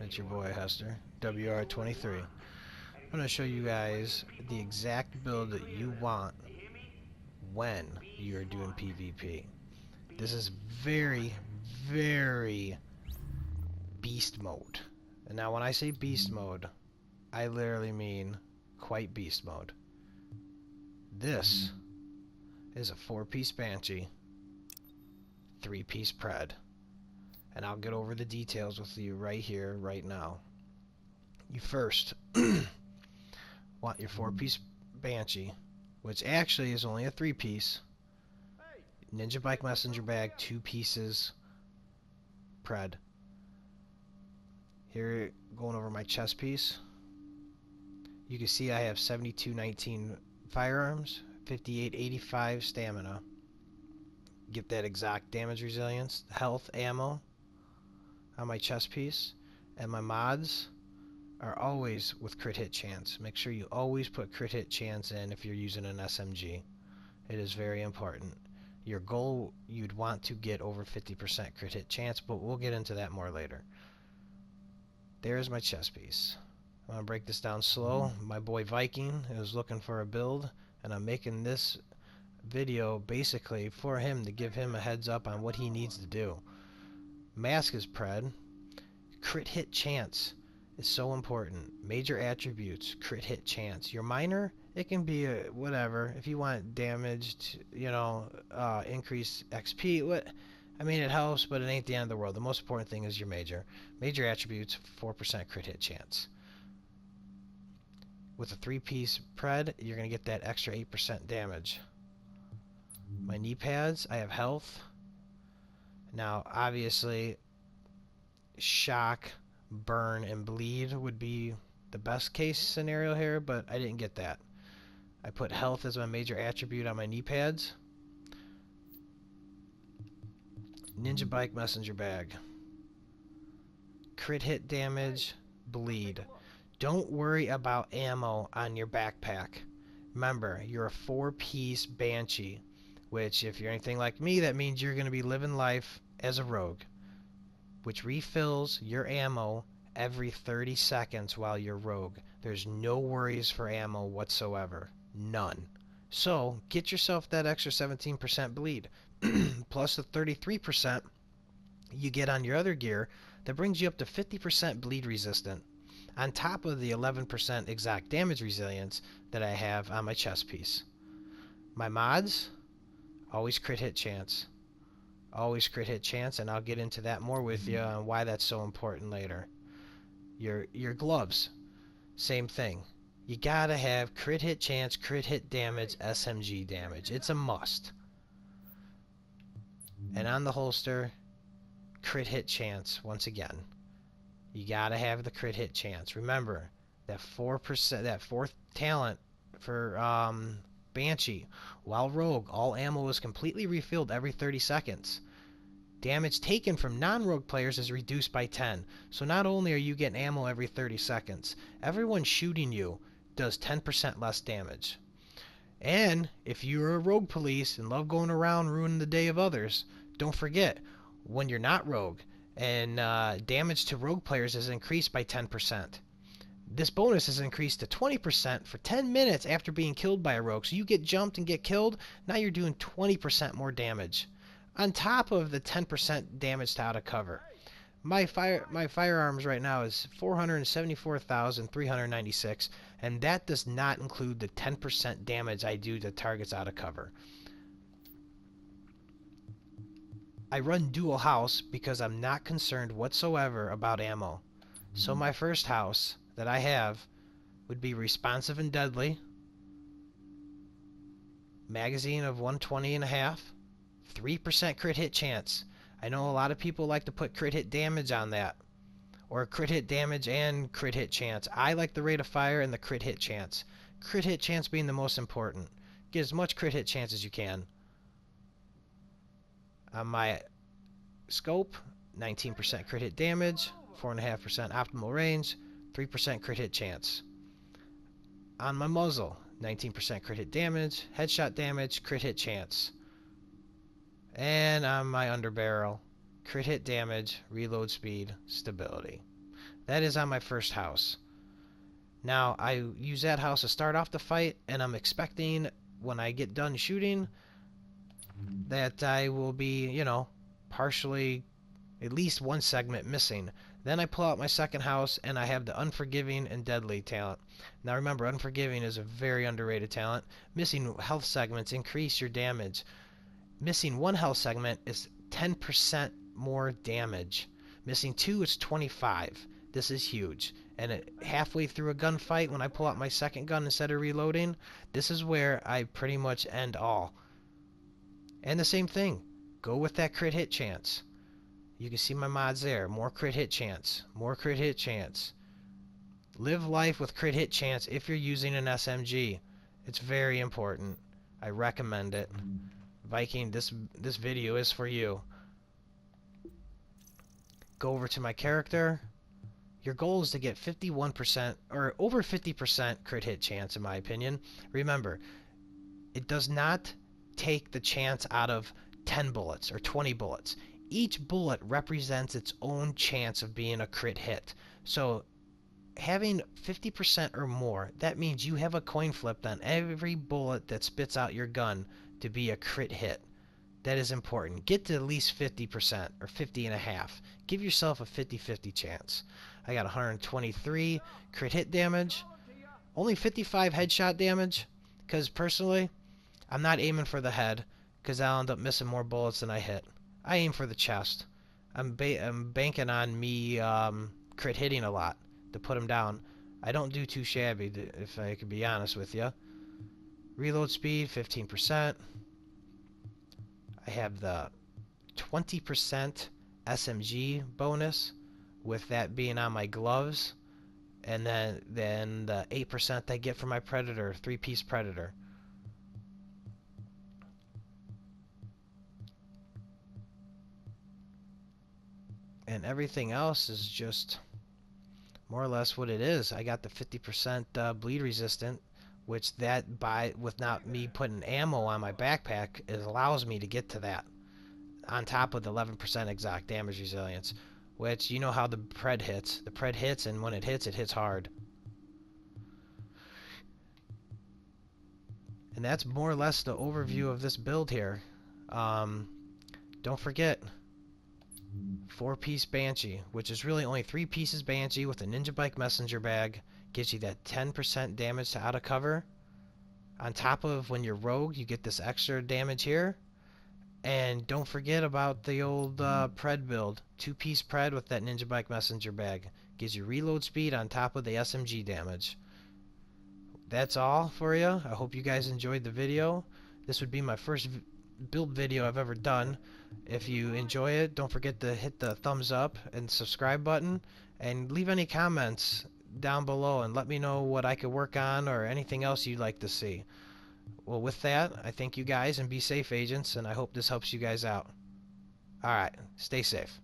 It's your boy Hester, WR23. I'm going to show you guys the exact build that you want when you're doing PvP. This is very, very beast mode. And now when I say beast mode, I literally mean quite beast mode. This is a 4-piece Banche, 3-piece Pred. And I'll get over the details with you right here, right now. You first want your 4-piece Banche, which actually is only a 3-piece. Ninja Bike Messenger Bag, 2 pieces Pred. Here, going over my chest piece. You can see I have 7219 firearms, 5885 stamina. Get that exact damage resilience, health, ammo on my chest piece. And my mods are always with crit hit chance. Make sure you always put crit hit chance in if you're using an SMG. It is very important. Your goal, you'd want to get over 50% crit hit chance, but we'll get into that more later. There's my chest piece. I'm going to break this down slow. My boy Viking is looking for a build, and I'm making this video basically for him to give him a heads up on what he needs to do. Mask is Pred. Crit hit chance is so important. Major attributes, crit hit chance. Your minor, it can be a whatever. If you want damaged, increase XP, I mean, it helps, but it ain't the end of the world. The most important thing is your major. Major attributes, 4% crit hit chance. With a 3-piece Pred, you're going to get that extra 8% damage. My knee pads, I have health. Now, obviously, shock, burn, and bleed would be the best case scenario here, but I didn't get that. I put health as my major attribute on my knee pads. Ninja Bike Messenger Bag. Crit hit damage, bleed. Don't worry about ammo on your backpack. Remember, you're a 4-piece Banche, which if you're anything like me, that means you're going to be living life as a rogue, which refills your ammo every 30 seconds while you're rogue. There's no worries for ammo whatsoever. None. So, get yourself that extra 17% bleed, plus the 33% you get on your other gear. That brings you up to 50% bleed resistant, on top of the 11% exact damage resilience that I have on my chest piece. My mods, always crit hit chance. Always crit hit chance, and I'll get into that more with you on why that's so important later. Your gloves, same thing. You gotta have crit hit chance, crit hit damage, SMG damage. It's a must. And on the holster, crit hit chance once again. You gotta have the crit hit chance. Remember that 4%, that 4th talent for Banche. While rogue, all ammo is completely refilled every 30 seconds. Damage taken from non-rogue players is reduced by 10. So not only are you getting ammo every 30 seconds, everyone shooting you does 10% less damage. And if you're a rogue police and love going around ruining the day of others, don't forget, when you're not rogue, and damage to rogue players is increased by 10%. This bonus is increased to 20% for 10 minutes after being killed by a rogue. So you get jumped and get killed, now you're doing 20% more damage, on top of the 10% damage to out of cover. My firearms right now is 474,396, and that does not include the 10% damage I do to targets out of cover. I run dual house because I'm not concerned whatsoever about ammo. So my first house that I have would be responsive and deadly, magazine of 120.5, 3% crit hit chance. I know a lot of people like to put crit hit damage on that, or crit hit damage and crit hit chance. I like the rate of fire and the crit hit chance. Crit hit chance being the most important. Get as much crit hit chance as you can. On my scope, 19% crit hit damage, 4.5% optimal range, 3% crit hit chance. On my muzzle, 19% crit hit damage, headshot damage, crit hit chance. And on my underbarrel, crit hit damage, reload speed, stability. That is on my first house. Now, I use that house to start off the fight, and I'm expecting when I get done shooting that I will be, you know, partially, at least one segment missing. Then I pull out my second house, and I have the Unforgiving and Deadly talent. Now remember, Unforgiving is a very underrated talent. Missing health segments increase your damage. Missing one health segment is 10% more damage. Missing two is 25. This is huge. And halfway through a gunfight, when I pull out my second gun instead of reloading, this is where I pretty much end all. And the same thing. Go with that crit hit chance. You can see my mods there. More crit hit chance. More crit hit chance. Live life with crit hit chance if you're using an SMG. It's very important. I recommend it. Viking, this video is for you. Go over to my character. Your goal is to get 51% or over 50% crit hit chance, in my opinion. Remember, it does not take the chance out of 10 bullets or 20 bullets. Each bullet represents its own chance of being a crit hit. So having 50% or more, that means you have a coin flipped on every bullet that spits out your gun to be a crit hit. That is important. Get to at least 50% or 50.5. Give yourself a 50-50 chance. I got 123 crit hit damage. Only 55 headshot damage. Because personally, I'm not aiming for the head. Because I'll end up missing more bullets than I hit. I aim for the chest. I'm banking on me crit hitting a lot to put him down. I don't do too shabby, if I can be honest with you. Reload speed, 15%. I have the 20% SMG bonus, with that being on my gloves, and then the 8% I get from my Predator, 3-piece Predator. And everything else is just more or less what it is. I got the 50% bleed resistant, which that with not me putting ammo on my backpack, it allows me to get to that. On top of the 11% exact damage resilience, which you know how the Pred hits. The Pred hits, and when it hits hard. And that's more or less the overview of this build here. Don't forget, 4-piece Banche, which is really only 3 pieces Banche with a Ninja Bike messenger bag, gives you that 10% damage to out of cover. On top of when you're rogue, you get this extra damage here. And don't forget about the old Pred build. 2-piece Pred with that Ninja Bike messenger bag. Gives you reload speed on top of the SMG damage. That's all for you. I hope you guys enjoyed the video. This would be my first build video I've ever done. If you enjoy it, don't forget to hit the thumbs up and subscribe button, and leave any comments down below and let me know what I could work on or anything else you'd like to see. Well, with that, I thank you guys, and be safe, agents, and I hope this helps you guys out. Alright, stay safe.